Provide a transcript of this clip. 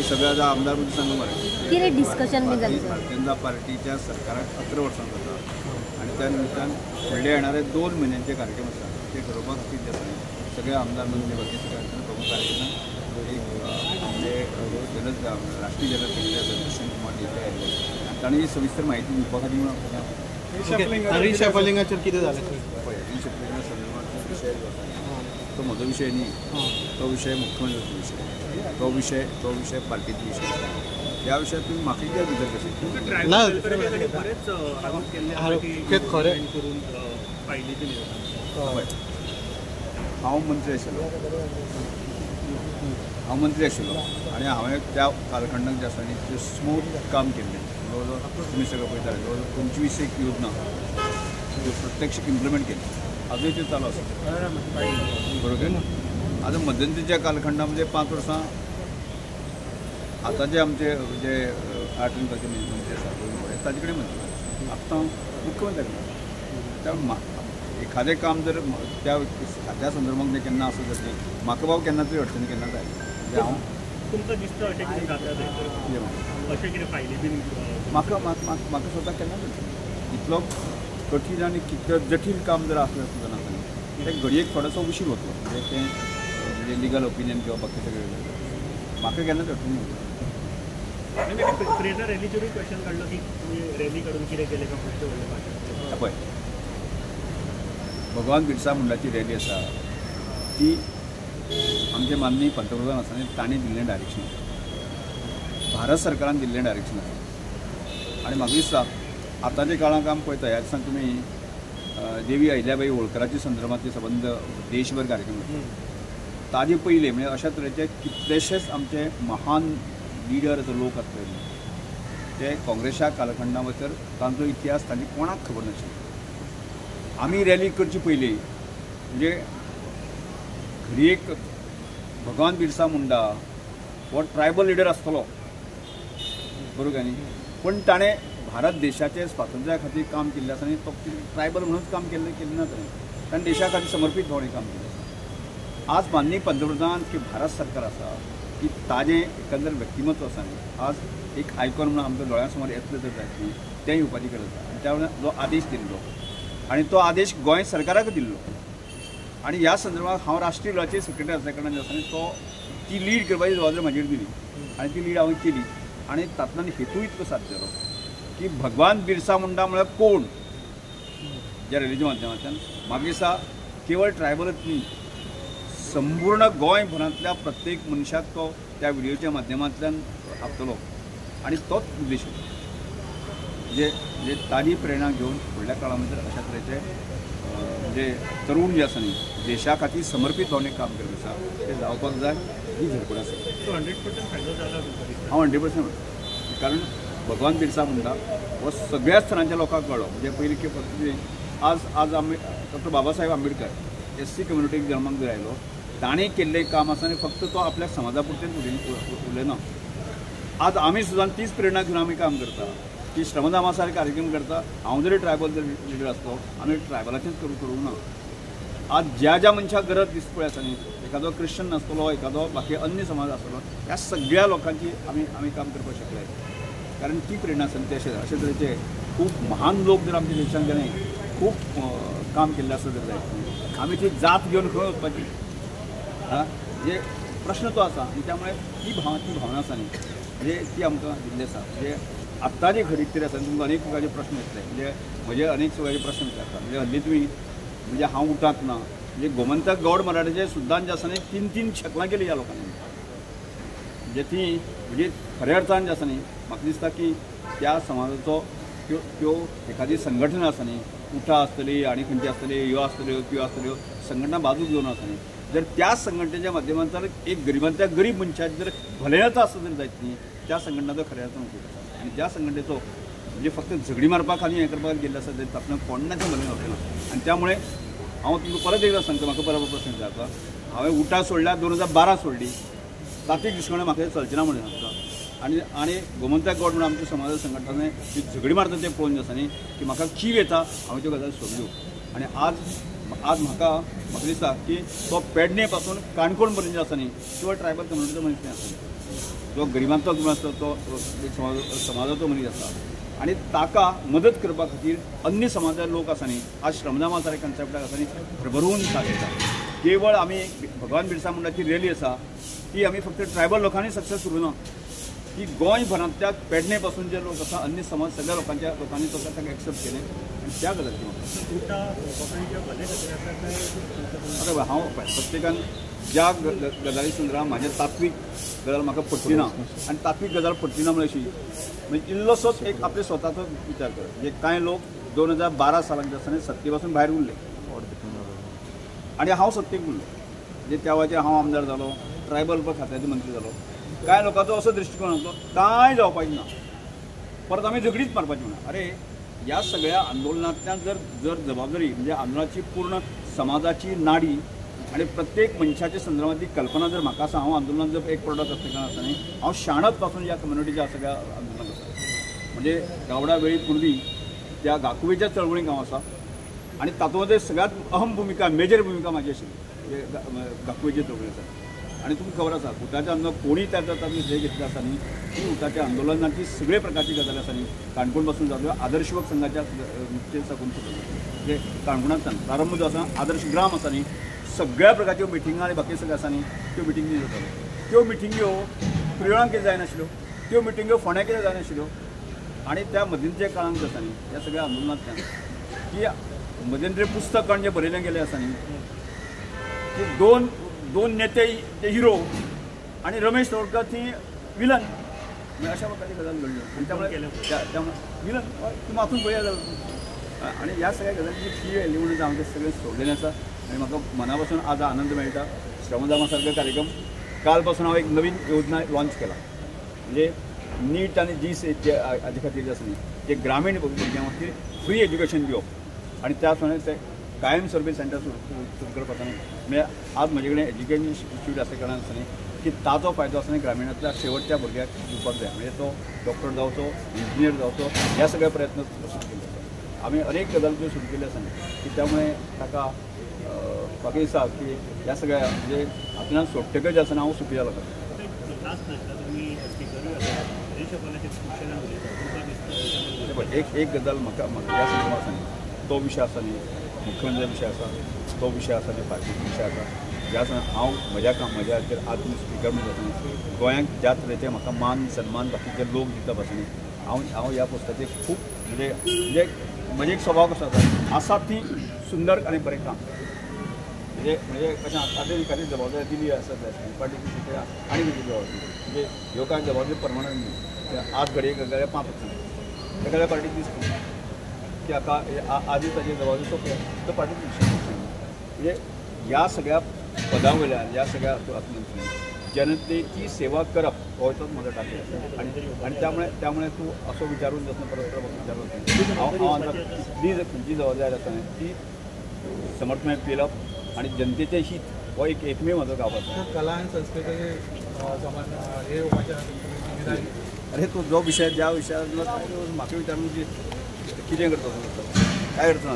सगळ्या आमदार सांगू मरे किती डिस्कशन मी भारतीय जनता पार्टीच्या सरकाराक 11 वर्सां जाता आणि त्या निमतान फुडले येणारे 2 महिन्यांचे कार्यक्रम आसा ते घडोवपा खातीर जे आसा सगळे आमदार म्हणजे बाकी सगळ्यांना प्रमुख कार्यक्रम एक राष्ट्रीय जनरल सेक्रेटरी कृष्ण कुमार देसाई आयले आनी तांणी सविस्तर म्हायती दिवपा खातीर रिशफलिंगाचेर कितें जालें रिशफलिंगा संदर्भात विशय जो आसा तो म्हजो विशय न्ही तो विशय मुख्यमंत्र्याचो विशय तो विषय पार्टीचो विषय ह्या विशयात तुम्ही म्हाका कित्याक भितर कशें ना बरेच आरोप केले खरे करून पायलीचे हय हांव मंत्री आशिल्लो आनी हांवें त्या कालखंडाक जे आसा न्ही ते स्मूथ काम केल्लें जवळ जवळ तुमी सगळें पळयताले जवळ जवळ 25 एक योजना ज्यो प्रत्यक्ष इम्प्लिमेंट केली अजून ते चालू आसा बरोबर ना आता मध्यंतरीच्या कालखंडामध्ये 5 वर्सां आता जे आमचे जे 8 वर्सांचे मंत्री आसा ताजे कडेन मंत्री आतां मुख्यमंत्री त्यामुळे एखादें काम जर त्या संदर्भात जे केन्ना आसत जातलें म्हाका बाबा केन्ना तरी अडचणी केन्ना जाय म्हणजे हांव तुमकां दिसता अशें कितें जाता अशें कितें फायली बीन म्हाका स्वता केन्ना इतलो कठीण आनी कितलो जटील काम जर आसलें सुद्दां नासलें ते घडयेक थोडोसो उशीर वतलो म्हणजे तें म्हणजे लिगल ओपिनियन किंवा बाकी सगळे म्हाका केन्नाच अडचणी प्रेरणा रॅलीचेरूय क्वेश्चन काडलो की तुमी रॅली काडून कितें केलें काय फक्त व्हडलें भाशण पळय भगवान बिरसा मुंडाची रॅली आसा ती आमचे माननीय पंतप्रधान आसा तांणी दिल्लें डायरेक्शन भारत सरकारान दिल्लें डायरेक्शन आसा आनी म्हाका दिसता आतांच्या काळांत आमी पळयता ह्या दिसांक तुमी देवी अहिल्याबाई होळकराच्या संदर्भांतले संबंद देशभर कार्यक्रम ताजे पयले म्हणजे अशा तरेचे कितलेशेच आमचे महान लिडर लोक आसले ते काँग्रेसच्या कालखंडा भितर तांचो इतिहास तांची कोणाक खबर नाशिल्लो आमी रॅली करचे पयली म्हणजे घडी एक भगवान बिरसा मुंडा हो ट्रायबल लिडर आसतलो बरोबर न्ही पण ताणें भारत देशाचे स्वातंत्र्या खातीर काम केल्लें आसा आनी तो ट्रायबल म्हणूनच काम केल्लें ना ताणें देशा खातीर समर्पीत भावने काम केलें आज माननीय पंतप्रधान की भारत सरकार आसा की ताजें एकंदर व्यक्तिमत्व आसा न्ही आज एक आयकॉन म्हणून आमच्या दोळ्यां येतलें जर जायत न्ही तें येवपाची गरज आसा आनी त्या वेळार जो आदेश दिल्लो आनी तो आदेश गोंय सरकाराक दिल्लो आनी ह्या संदर्भात हांव राष्ट्रीय लेवलाचेर सेक्रेटरी आसल्या कारणान आसा न्ही तो ती लीड करपाची जबाबदारी म्हाजेर दिली आनी ती लीड हांवें केली आनी तातूंतल्यान हेतू इतलो साध्य जालो की भगवान बिरसा मुंडा म्हळ्यार कोण ज्या रॅलीच्या माध्यमांतल्यान म्हाका दिसता केवळ ट्रायबलच न्ही संपूर्ण गोंयभरांतल्या प्रत्येक मनशाक तो त्या व्हिडिओच्या माध्यमांतल्यान आपतलो आनी तोच उद्देश म्हणजे ताजी प्रेरणा घेवन फुडल्या काळा भितर अशा तरेचे म्हणजे तरूण जे आसा न्ही देशा खातीर समर्पीत भावनेक काम करप आसा तें जावपाक जाय ही धडपड आसा 100% फायदो जाला हांव 100% कारण भगवान बिरसा मुंडा हो सगळ्या स्तरांच्या लोकांक कळ्ळो म्हणजे पयलीं की फक्त आज आमी डॉक्टर बाबासाहेब आंबेडकर SC कम्युनिटीक जल्माक जर आयलो ताणें केल्लें काम आसा आनी फक्त तो आपल्या समाजा पुरतेंच उलयना आज आमी सुद्दां तीच प्रेरणा घेवन आमी काम करता की श्रमदामा सारके कार्यक्रम करता हांव जरी ट्रायबल जर लिडर आसलो आमी ट्रायबलाचेंच करूंक ना आज ज्या मनशाक गरज दिसता पळय आसा न्ही एखादो क्रिश्चन आसतलो एखादो बाकी अन्य समाज आसतलो ह्या सगळ्या लोकांची आमी काम करपाक शकले कारण ती प्रेरणा आसा ते अशे तरेचे खूब महान लोक जर आमच्या देशांत गेले खूब काम केल्लें आसा जर जाय आमी ती जात घेवन खंय वचपाची म्हणजे प्रश्न तो आसा आनी त्यामुळे ती भावना आसा न्ही म्हणजे ती आमकां दिल्ली आसा म्हणजे आत्ता जे घडीत तरी आसा तुमकां अनेक प्रकारचे प्रश्न येतले म्हणजे म्हजे अनेक प्रकारचे प्रश्न विचारता म्हणजे हल्ली तुमी म्हणजे हांव उठात ना म्हणजे गोमंतक गौड मराठीचे सुद्दां जे आसा न्ही 3 शकलां केली ह्या लोकांनी म्हणजे ती म्हणजे खऱ्या अर्थान जे आसा न्ही म्हाका दिसता की त्या समाजाचो त्यो एखादी संघटना आसा न्ही उठा आसतली आनी खंयची आसतली ह्यो आसतल्यो त्यो आसतल्यो संघटना बाजूक घेवन आसा न्ही जर त्या संघटनेच्या माध्यमांतल्यान एक गरिबांतल्या गरीब मनशाची जर भलायकी आसत जर जायत न्ही त्या संघटनाचो खऱ्या अर्थान उपयोग आसा आनी ज्या संघटनेचो म्हणजे फक्त झगडी मारपाक आनी हें करपाक गेल्ले आसा ते तातूंत कोणाचें भलें वचना आनी त्यामुळे हांव तुमकां परत एकदां सांगता म्हाका बरोबर प्रश्न विचारता हांवें उठा सोडल्या 2012 सोडली तातीक दिसकोणें म्हाका चलचें ना म्हणून सांगता आनी गोमंतक गौड म्हणून आमच्या समाज संघटनाने जी झगडी मारता ते पळोवन आसा न्ही की म्हाका कीव येता हांवें त्यो गजाली सोडल्यो आनी आज म्हाका दिसता की तो पेडणे पासून काणकोण पर्यंत आसा न्ही किंवा ट्रायबल कम्युनिटीचो मनीस आसा जो गरिबांचो मनीस आसता तो समाजाचो मनीस आसा आनी ताका मदत करपा खातीर अन्य समाजाचे लोक आसा न्ही आज श्रमदामा सारके कन्सेप्टाक आसा न्ही भरभरून साथ दिता केवळ आमी भगवान बिरसा मुंडाची रॅली आसा ती आमी फक्त ट्रायबल लोकांनी सक्सेस करूं ना की गोंयभरांतल्या पेडणे पासून जे लोक आसा अन्य समाज सगळ्या लोकांनी ताका एक्सेप्ट केलें आनी त्या गजालीची आतां हांव प्रत्येकान ज्या गजाली संदर्भात म्हाजे तात्वीक गजाल म्हाका पडची ना आनी तात्वीक गजाल पडची ना म्हणजे अशी म्हणजे इल्लोसोच एक आपले स्वताचो विचार कर म्हणजे कांय लोक 2012 सालाक जे आसा न्ही सत्ते पासून भायर उरले आनी हांव सत्तेक उरलो म्हणजे त्या वेळाचेर हांव आमदार जालो ट्रायबल खात्याचो मंत्री जालो कांय लोकांचो असो दृश्टिकोन आसलो कांय जावपाचें ना परत आमी झगडीच मारपाची म्हणून अरे ह्या सगळ्या आंदोलनांतल्यान जर जबाबदारी म्हणजे आंदोलनाची पूर्ण समाजाची नाडी आणि प्रत्येक मनशाच्या संदर्भातली कल्पना जर म्हाका आसा हांव आंदोलनात जर एक प्रोडक्ट आसतना आसा न्ही हांव शाणत पासून ह्या कम्युनिटीच्या सगळ्या आंदोलनाक आसा म्हणजे गावडा वेळी पूर्वी त्या गाकुवेच्या चळवळीक हांव आसा आनी तातूंत सगळ्यात अहम भुमिका मेजर भुमिका म्हाजी आशिल्ली गाकुवेची चळवळी आसा आणि तुमकां खबर आसा उठाच्या आंदोलन कोणी तातूंत हे घेतलें आसा न्ही ती उठाच्या आंदोलनाची सगळे प्रकारची गजाली आसा न्ही काणकोण पासून जाल्यो आदर्श युवक संघाच्या मुख्य साकून म्हणजे काणकोणांतल्यान प्रारंभ जो आसा आदर्श ग्राम आसा न्ही सगळ्या प्रकारच्यो मिटिंगा आनी बाकी सगळ्यो आसा न्ही त्यो मिटिंगी जाताल्यो त्यो मिटिंग्यो प्रियोळांक कितें जायनाशिल्ल्यो त्यो मिटिंग्यो फोंड्या कितें जायनाशिल्ल्यो आनी त्या मदींच्या काळांत जे आसा न्ही ह्या सगळ्या आंदोलनांतल्यान की मदेंद्र पुस्तक जे बरयलें गेलें आसा न्ही की दोन नेते ते हिरो आणि रमेश तोडकर ती विलन अशा प्रकारची गजाल घडल्यो आणि त्यामुळे विलन तुम्ही हातून पळया जाल्यार आणि ह्या सगळ्या गजालीची फी येयली म्हणून हांव ते सगळें सोडलेलें आसा आनी म्हाका मना पासून आज आनंद मेळटा श्रमदामा सारको कार्यक्रम काल पासून हांव एक नवीन योजना लॉन्च केला म्हणजे नीट आनी जीस हाजे खातीर जे आसा न्ही ते ग्रामीण भुरग्यां खातीर फ्री एज्युकेशन दिवप आणि त्याच ते कायम सर्वीस सेंटर सुरू करपाक म्हणजे आज म्हजे कडेन एज्युकेशन इन्स्टिट्यूट आसा कारणान आसा न्ही की ताजो फायदो आसा न्ही ग्रामीणांतल्या शेवटच्या भुरग्याक दिवपाक जाय म्हणजे तो डॉक्टर जावचो इंजिनियर जावचो ह्या सगळे प्रयत्न सुरू केले आसा आमी अनेक गजाली सुरू केल्यो आसा न्ही की त्यामुळे ताका म्हाका दिसता की ह्या सगळ्या म्हणजे हातूंतल्यान सोडटकच जे आसा हांव सुखी जालो एक गजाल म्हाका ह्या संदर्भात आसा न्ही तो विशय आसा न्ही मुख्यमंत्री विषय आसा तो विषय आसा जो पार्टीचो विषय आसा ज्या हांव म्हज्या हाचेर आज तुमी स्पिकर म्हणून आसा गोंयांक ज्या तरेचे म्हाका मान सन्मान बाकीचे लोक दिता पासून हांव ह्या पोस्टाचेर खूब म्हणजे म्हजे एक स्वभाव कसो आसा ती सुंदर आनी बरें काम म्हणजे कशें आतां एखादी जबाबदारी दिली आसा पार्टीची आनी कितें जबाबदारी म्हणजे ह्यो कांय जबाबदारी परमनंट न्ही आज घडये 5% एखाद्या पार्टीक दिसता की आता आधी ताची जबाबदारी सोंपल्या तो पार्टीचो विशय म्हणजे ह्या सगळ्या पदां वयल्यान ह्या सगळ्या हातूंतल्यान जनतेची सेवा करप हो म्हजो टार्गेट आनी त्यामुळे तूं असो विचारून जसो परत विचारलो हांव आतां कितली खंयची जबाबदारी आसा ती समर्थपणे पेलप आनी जनतेचें हीत हो एकमेव म्हजो गांव आसा कला आनी संस्कृती अरे तो जो विशय ज्या विशयातलो म्हाका विचारून कितें करता काय अडचण